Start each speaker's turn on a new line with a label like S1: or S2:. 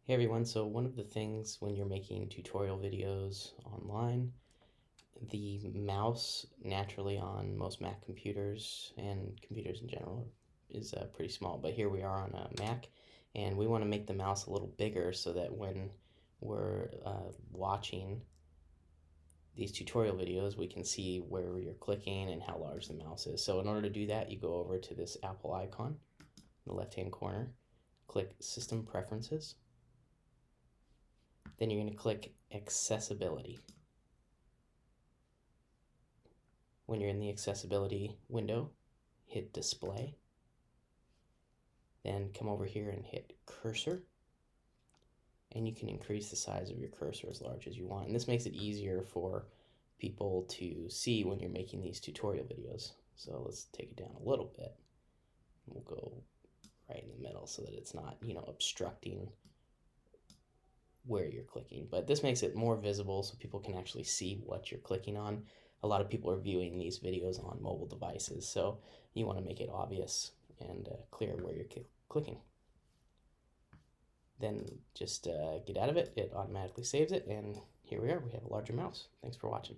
S1: Hey everyone, so one of the things when you're making tutorial videos online, the mouse naturally on most Mac computers and computers in general is pretty small, but here we are on a Mac and we want to make the mouse a little bigger so that when we're watching these tutorial videos we can see where you're clicking and how large the mouse is. So in order to do that, you go over to this Apple icon in the left hand corner, click System Preferences. Then you're going to click Accessibility. When you're in the Accessibility window, hit Display. Then come over here and hit Cursor. And you can increase the size of your cursor as large as you want. And this makes it easier for people to see when you're making these tutorial videos. So let's take it down a little bit. We'll go right in the middle so that it's not, obstructing where you're clicking, but this makes it more visible so people can actually see what you're clicking on. A lot of people are viewing these videos on mobile devices, so you want to make it obvious and clear where you're clicking. Then just get out of it, it automatically saves it, and here we are, we have a larger mouse. Thanks for watching.